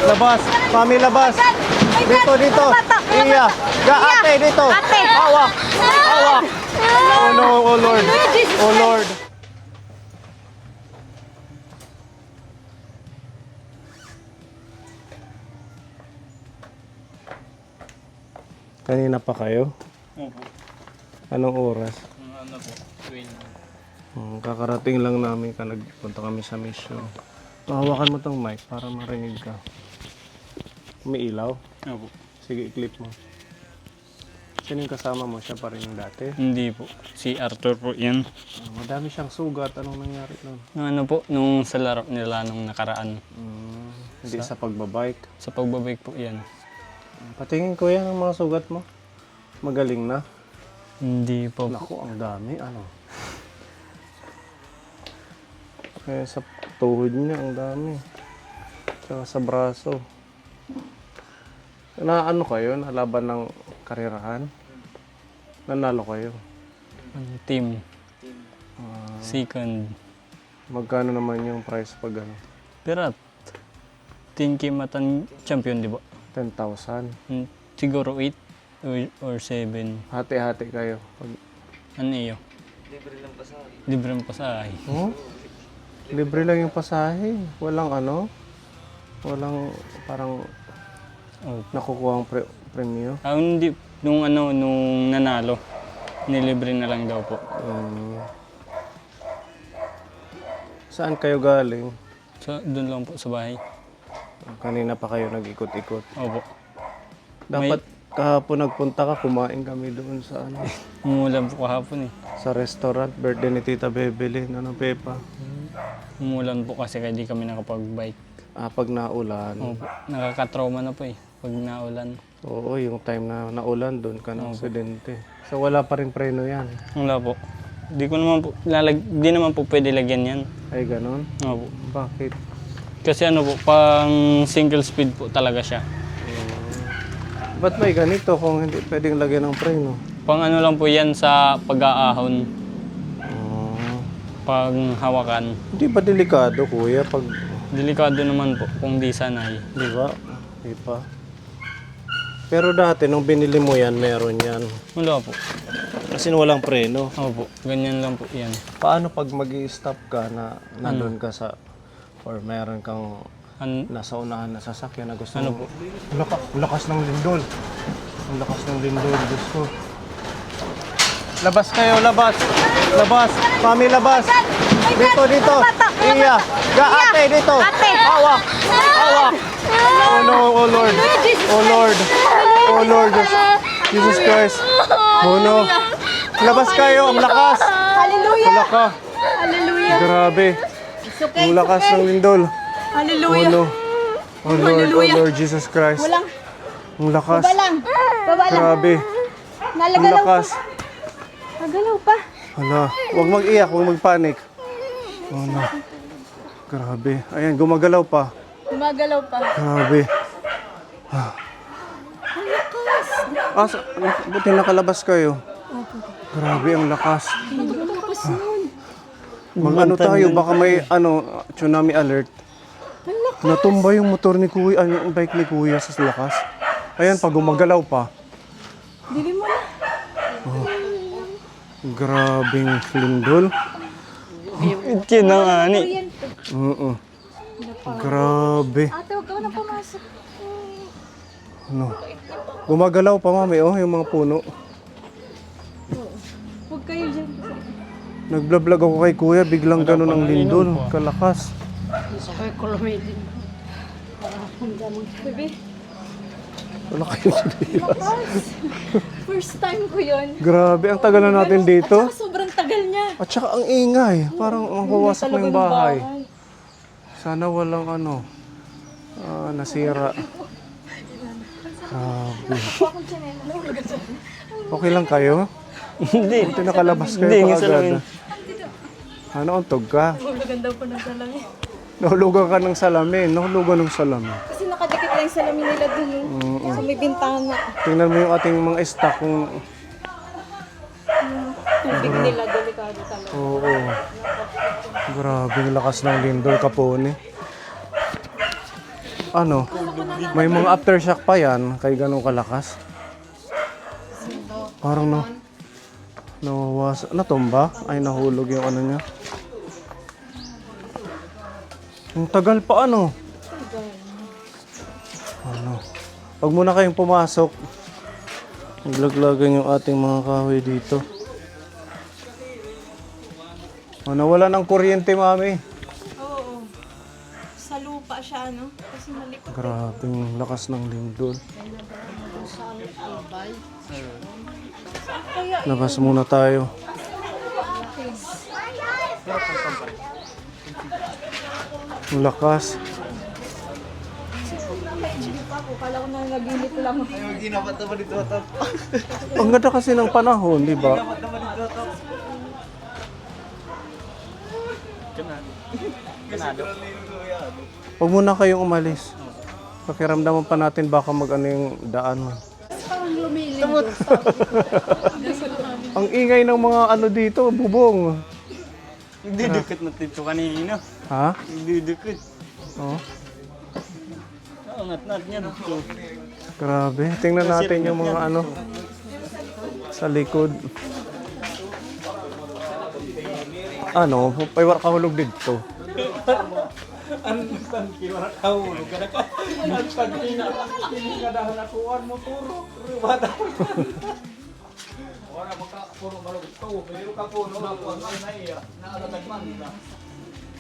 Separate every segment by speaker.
Speaker 1: Labas. Mami, labas. Dito, dito. Iya. Ate, dito. Hawak. Hawak. Oh no, oh Lord. Oh Lord. Kanina pa kayo?
Speaker 2: Opo.
Speaker 1: Anong oras?
Speaker 2: Ano po? 12.
Speaker 1: Kakarating lang namin ka nagpunta kami sa mission. Hawakan mo tong mic para marinig ka. May ilaw?
Speaker 2: Opo.
Speaker 1: Sige, i-clip mo. Sino yung kasama mo? Siya pa rin yung dati?
Speaker 2: Hindi po. Si Arthur po yan.
Speaker 1: Madami siyang sugat. Anong nangyari nun?
Speaker 2: Ano po, nung sa laro nila nung nakaraan.
Speaker 1: Hindi sa pagbabike.
Speaker 2: Sa pagbabike po yan.
Speaker 1: Patingin ko yan ang mga sugat mo. Magaling na.
Speaker 2: Hindi po.
Speaker 1: Naku, ang dami. Ano? Kaya sa tuhod niya, ang dami. Tsaka sa braso. Na ano kayo? Nalaban ng karirahan? Nanalo kayo?
Speaker 2: Team. Second.
Speaker 1: Magkano naman yung price pag ano?
Speaker 2: Pirat. Team Kimatan champion, di ba?
Speaker 1: 10,000.
Speaker 2: Siguro 8 or 7.
Speaker 1: Hati-hati kayo. Pag...
Speaker 2: Ano iyo? Libre lang pasahe.
Speaker 1: Oh? Libre lang yung pasahe. Walang ano? Walang parang nakukuha ang premyo.
Speaker 2: Hindi. Nung nanalo, nilibre na lang daw po.
Speaker 1: Saan kayo galing?
Speaker 2: So, doon lang po sa bahay.
Speaker 1: Kanina pa kayo nag-ikot-ikot.
Speaker 2: Opo.
Speaker 1: Dapat kahapon nagpunta ka, kumain kami doon sa ano,
Speaker 2: Umulan po kahapon eh.
Speaker 1: sa restaurant, birthday ni Tita Bebelin, Pepa.
Speaker 2: Umulan po kasi kaya di kami nakapag-bike.
Speaker 1: Pag naulan,
Speaker 2: Opo. Nakaka-trauma na po eh. Pag naulan.
Speaker 1: oo, yung time na naulan doon ka na aksidente. So wala pa rin preno yan.
Speaker 2: Wala po. Di naman po pwede lagyan yan.
Speaker 1: Ay ganon?
Speaker 2: Opo.
Speaker 1: Bakit?
Speaker 2: Kasi ano po, pang single speed po talaga siya.
Speaker 1: Ba't may ganito kung hindi pwedeng lagyan ng preno?
Speaker 2: Pang ano lang po yan sa pag-aahon, pag hawakan.
Speaker 1: Hindi ba delikado kuya pag,
Speaker 2: Delikado naman po kung di sanay.
Speaker 1: di ba? Di pa. Pero dati nung binili mo yan, meron yan.
Speaker 2: Wala po.
Speaker 1: Kasi walang preno.
Speaker 2: Opo, ganyan lang po yan.
Speaker 1: Paano pag mag-i-stop ka na nandun ka sa, or meron kang nasa unahan na sasakyan na gusto
Speaker 2: Ano
Speaker 1: mo?
Speaker 2: po?
Speaker 1: Lakas ng lindol. Ang lakas ng lindol, Diyos ko. Labas kayo, labas. Labas. Mami, labas. Dito, dito. Iya. Ate, dito. Hawak. Hawak. Oh no, oh Lord. Oh Lord. Oh Lord. Jesus Christ. Oh no. Labas kayo, ang lakas.
Speaker 3: Hallelujah!
Speaker 1: Wala ka.
Speaker 3: Hallelujah!
Speaker 1: Grabe. Ang lakas ng lindol. Oh
Speaker 3: Hallelujah!
Speaker 1: no. Oh Lord, oh Lord Jesus Christ.
Speaker 3: Walang,
Speaker 1: Ang lakas.
Speaker 3: baba lang. Baba lang.
Speaker 1: Grabe. Ang
Speaker 3: Nalagalaw pa.
Speaker 1: lakas.
Speaker 3: Nagalaw pa.
Speaker 1: Hala. Huwag mag-iyak, huwag mag-panic. Oh no. Grabe. Ayan, gumagalaw pa.
Speaker 3: Gumagalaw pa.
Speaker 1: Grabe. Buti nakalabas kayo. Grabe, ang lakas. Mag-ano tayo, baka may tsunami alert. Natumba yung motor ni Kuya, yung bike ni Kuya sa lakas. Ayan, pag gumagalaw pa.
Speaker 3: Dili mo na.
Speaker 1: Grabing lindol.
Speaker 2: Kinangani.
Speaker 1: Grabe.
Speaker 3: Ate, huwag ka na pumasok.
Speaker 1: Ano? Gumagalaw pa, mami, yung mga puno.
Speaker 3: Huwag kayo dyan.
Speaker 1: Nagblablag ako kay Kuya, biglang ganun ang lindol. Kalakas.
Speaker 3: Bebe,
Speaker 1: Wala kayong sinilas.
Speaker 3: first time ko yun.
Speaker 1: Grabe, ang tagal na natin dito.
Speaker 3: Sobrang tagal niya.
Speaker 1: At saka ang ingay. Parang mawawasak na yung bahay. Sana walang nasira. Grabe. Okay lang kayo?
Speaker 2: Hindi.
Speaker 1: Buti nakalabas kayo
Speaker 2: Hindi,
Speaker 1: pa
Speaker 2: nga sa
Speaker 1: agad.
Speaker 2: lamin.
Speaker 1: Ano, untog ka?
Speaker 3: Hulugan daw po ng salamin.
Speaker 1: Nahulugan ka ng salamin. Nahulugan ng salamin.
Speaker 3: Kasi nakadikit lang yung salamin nila dun. So may bintana.
Speaker 1: Tingnan mo yung ating mga stock kung...
Speaker 3: Tubig nila, delikado talaga.
Speaker 1: Oo. Grabe, ang lakas ng lindol, Kapone. ano, may mga aftershock pa yan, kay ganun kalakas. Parang natumba. Ay, nahulog yung ano niya. Ang tagal pa ano. Pag muna kayong pumasok, maglaglagan yung ating mga kahoy dito. Nawala ng kuryente, mami.
Speaker 3: Oo. Sa lupa siya, no? Kasi malikot.
Speaker 1: Grabe yung lakas ng lindol. Labas muna tayo. Ang lakas.
Speaker 3: Kala ko na naginip lang.
Speaker 1: Ang ganda kasi ng panahon, di ba? Huwag muna kayong umalis. Pakiramdaman pa natin baka mag-ano yung daan. Ang ingay ng mga ano dito, bubong.
Speaker 2: Nagdudukot na dito kanina.
Speaker 1: Ha?
Speaker 2: Nagdudukot.
Speaker 1: Oh,
Speaker 2: Angat-nat niya dito.
Speaker 1: grabe. Tingnan natin yung mga ano sa likod. Ano, paywar kahulog dito.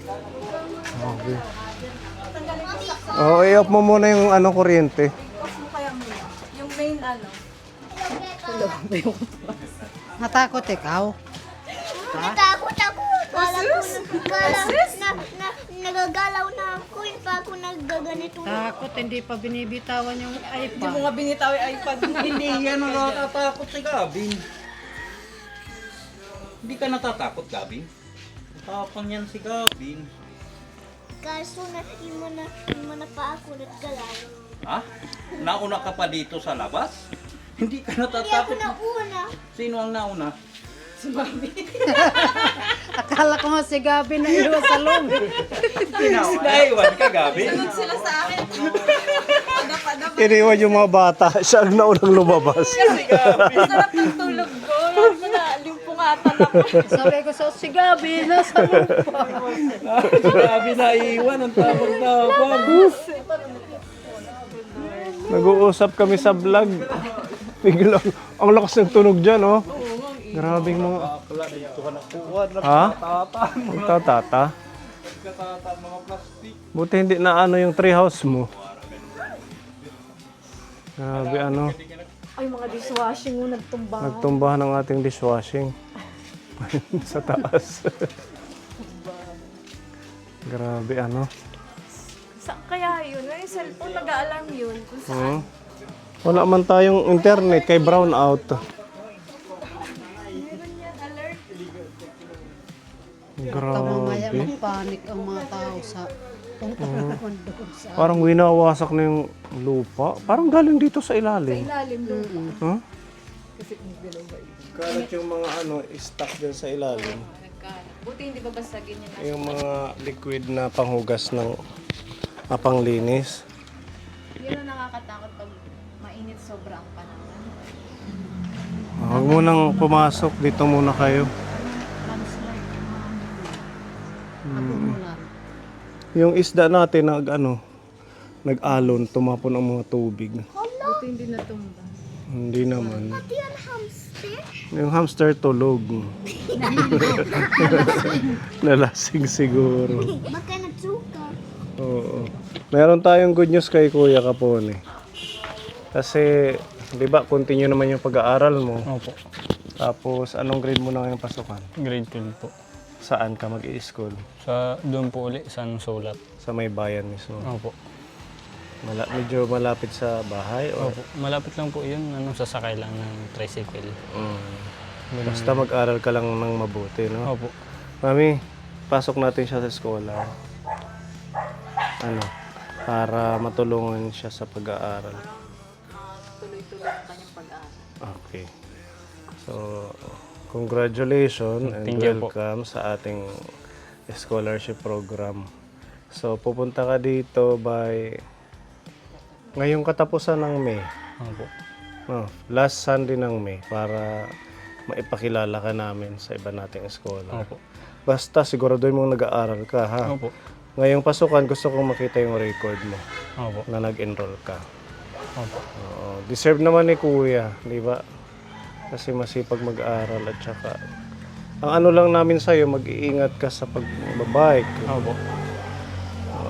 Speaker 1: Okay. Oh, i-off mo muna yung ano kuryente.
Speaker 3: Off mo kaya muna. Yung main ano.
Speaker 4: Natakot ikaw?
Speaker 5: Natakot ako. Kala nagagalaw na ako. Yung pa ako naggaganito.
Speaker 4: Takot, hindi pa binibitawan yung
Speaker 3: Hindi mo
Speaker 4: iPad.
Speaker 3: nga binitaw yung iPad.
Speaker 6: Hindi yan ang natatakot si Gabin. Hindi ka natatakot, Gabin? Tapang yan si Gabin.
Speaker 5: Kaso hindi mo na pa ako naggalaw.
Speaker 6: Ha? Nauna ka pa dito sa labas? Hindi ka
Speaker 5: Hindi ako
Speaker 6: natatakot.
Speaker 5: nauna.
Speaker 6: Sino ang nauna?
Speaker 4: Akala ko nga si Gabi na iwas sa loob.
Speaker 6: Naiwan ka, Gabin?
Speaker 3: Sila sa akin. Padap-padap.
Speaker 1: Iniwan yung mga bata. Siya ang naunang lumabas.
Speaker 3: Sarap ng tulog ko. Limpungatan ako.
Speaker 4: Sabi ko sa si Gabi, nasa loob pa.
Speaker 6: Si Gabin naiwan. Ang tabang-tabang.
Speaker 1: Nag-uusap kami sa vlog. Biglang, ang lakas ng tunog dyan, oh. Grabing mga... Ha? Tata? Buti hindi na ano yung treehouse mo. Grabe ano.
Speaker 3: Ay, mga dishwashing mo nagtumba.
Speaker 1: Nagtumbahan ang ating dishwashing. Sa taas. Grabe ano.
Speaker 3: Saan kaya yun? Yung cellphone nag-aalarm yun. Kung saan.
Speaker 1: Wala man tayong internet kay brown out.
Speaker 3: Meron yan, alert.
Speaker 4: Mamaya
Speaker 1: Grabe.
Speaker 4: magpanik ang mga tao sa kung ano doon sa...
Speaker 1: Parang winawasak na yung lupa. Parang galing dito sa ilalim.
Speaker 3: Ilalim doon.
Speaker 1: Huh? Kalat yung mga ano, stuck dyan sa ilalim.
Speaker 3: Buti hindi babasagin yun.
Speaker 1: Yung mga liquid na panghugas ng panglinis.
Speaker 3: Yun ang nakakatakot pag mainit sobra ang panahon.
Speaker 1: Huwag mo nang pumasok. Dito muna kayo.
Speaker 4: Matumulan.
Speaker 1: Yung isda natin nag-alon, tumapon ang mga tubig.
Speaker 3: Buti hindi natumba.
Speaker 1: Hindi naman.
Speaker 5: Pati yung hamster.
Speaker 1: Yung hamster tulog. Nalasing siguro.
Speaker 5: Baka nagsuka.
Speaker 1: Oo. Meron tayong good news kay Kuya Capone. Kasi, di ba, continue naman yung pag-aaral mo.
Speaker 2: Opo.
Speaker 1: Tapos, anong grade mo na ngayong pasukan?
Speaker 2: Grade 12 po.
Speaker 1: Saan ka mag-i-school?
Speaker 2: Doon po uli, sa Sulat.
Speaker 1: Sa may bayan mismo.
Speaker 2: Opo.
Speaker 1: Medyo malapit sa bahay? O?
Speaker 2: Opo. Malapit lang po yun, sasakay lang ng tricycle.
Speaker 1: Basta mag-aral ka lang ng mabuti, no?
Speaker 2: Opo.
Speaker 1: Mami, pasok natin siya sa eskwela. Para matulungan siya sa pag-aaral.
Speaker 3: Tuloy-tuloy ang kanyang pag-aaral.
Speaker 1: Okay. So, congratulations and
Speaker 2: Thank you po.
Speaker 1: welcome sa ating scholarship program. So, pupunta ka dito by ngayong katapusan ng May,
Speaker 2: Opo.
Speaker 1: last Sunday ng May, para maipakilala ka namin sa iba nating eskola.
Speaker 2: Opo.
Speaker 1: Basta siguraduhin mong nag-aaral ka, ha?
Speaker 2: Opo.
Speaker 1: Ngayong pasukan, gusto kong makita yung record mo
Speaker 2: Opo.
Speaker 1: na nag-enroll ka.
Speaker 2: Opo.
Speaker 1: Oo. Deserve naman ni Kuya, di ba? Kasi masipag mag-aaral at saka ang ano lang namin sa'yo, mag-iingat ka sa pagbabike.
Speaker 2: Opo.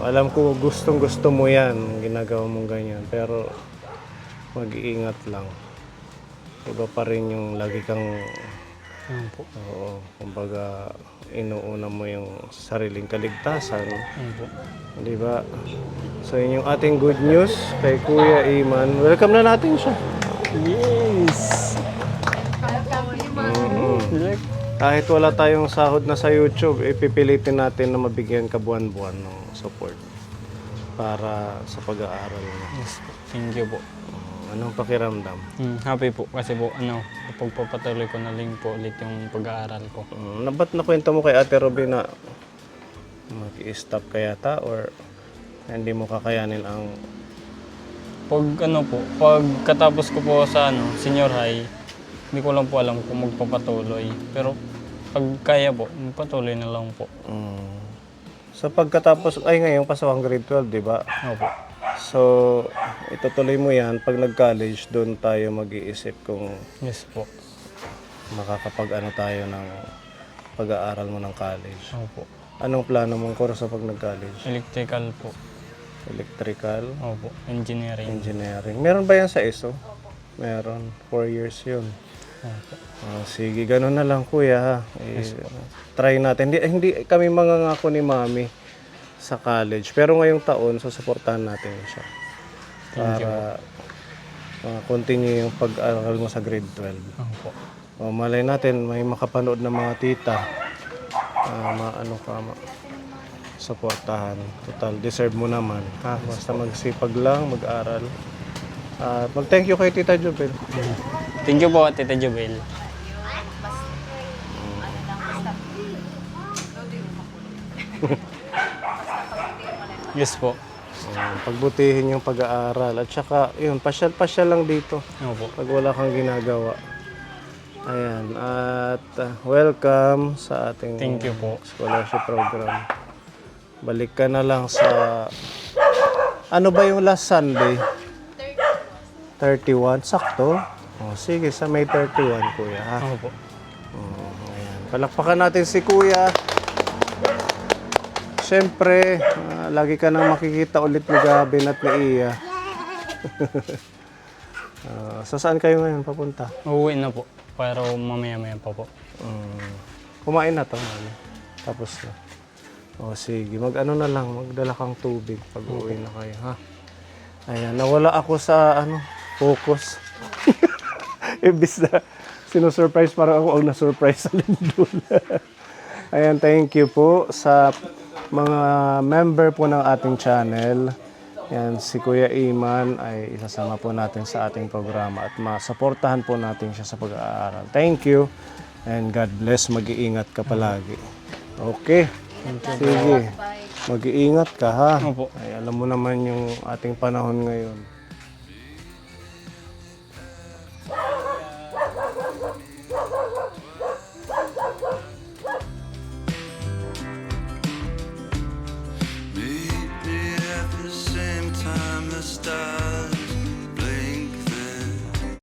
Speaker 1: Alam ko gustong gusto mo yan, ginagawa mong ganyan. Pero mag-iingat lang. Iba pa rin yung lagi kang,
Speaker 2: Opo.
Speaker 1: kumbaga, inuuna mo yung sariling kaligtasan.
Speaker 2: Opo.
Speaker 1: Di ba? So yun yung ating good news kay Kuya Iman. Welcome na natin siya.
Speaker 2: Yes!
Speaker 1: Kahit wala tayong sahod na sa YouTube, ipipilitin natin na mabigyan ka buwan-buwan ng support para sa pag-aaral mo.
Speaker 2: Yes po. Thank you po.
Speaker 1: Anong pakiramdam?
Speaker 2: Happy po kasi po pagpapatuloy ko na lang po ulit yung pag-aaral ko.
Speaker 1: Ba't nakwento mo kay Ate Robin na mag-i-stop ka yata or hindi mo kakayanin ang...
Speaker 2: Pag katapos ko po sa senior high, hindi ko lang po alam kung magpapatuloy. Pero pag kaya po, patuloy na lang po.
Speaker 1: So pagkatapos, ay ngayong pasok ang grade 12, di ba?
Speaker 2: Opo.
Speaker 1: So itutuloy mo yan. Pag nag-college, doon tayo mag-iisip kung
Speaker 2: Yes po.
Speaker 1: makakapag-ano tayo ng pag-aaral mo ng college.
Speaker 2: Opo.
Speaker 1: Anong plano mong kurso pag nag-college?
Speaker 2: Electrical po.
Speaker 1: Electrical,
Speaker 2: Opo. Engineering.
Speaker 1: engineering. Meron ba yan sa ESO? Meron. 4 years yun.
Speaker 2: Opo.
Speaker 1: Sige, ganun na lang kuya ha. Try natin. Hindi kami mangangako ni Mami sa college. Pero ngayong taon, susuportahan natin siya. Para continue yung pag-aaral mo sa grade 12.
Speaker 2: Opo.
Speaker 1: Malay natin, may makapanood ng mga tita. Suportahan. Total, deserve mo naman. Ha? Basta magsipag lang, mag-aral. Mag-thank you kay Tita Jubel.
Speaker 2: Thank you po, Tita Jubel. Yes po.
Speaker 1: Pagbutihin yung pag-aaral. At saka, yun, pasyal-pasyal lang dito.
Speaker 2: Opo.
Speaker 1: Pag wala kang ginagawa. Ayan. At welcome sa ating
Speaker 2: Thank you po.
Speaker 1: scholarship program. Balik ka na lang sa... Ano ba yung last Sunday? 31. Sakto? Sige, sa May 31, Kuya. Ha?
Speaker 2: Opo.
Speaker 1: Ayan. Palakpakan natin si Kuya. Siyempre, lagi ka nang makikita ulit ni Gabin at ni Iya. Sa saan kayo ngayon papunta?
Speaker 2: Uuwi na po. Pero mamaya-maya pa po.
Speaker 1: Kumain na to, mami. Tapos na. Sige. Mag-ano na lang, magdala kang tubig pag uwi na kayo, ha? Ayan, nawala ako sa, focus. Ibis na, sinusurprise, parang ako ang na-surprise sa Lindol. Ayan, thank you po sa mga member po ng ating channel. Yan, si Kuya Iman ay isasama po natin sa ating programa at masuportahan po natin siya sa pag-aaral. Thank you and God bless. Mag-iingat ka palagi. Okay. Sige. Mag-iingat ka ha.
Speaker 2: Opo.
Speaker 1: Ay, alam mo naman yung ating panahon ngayon.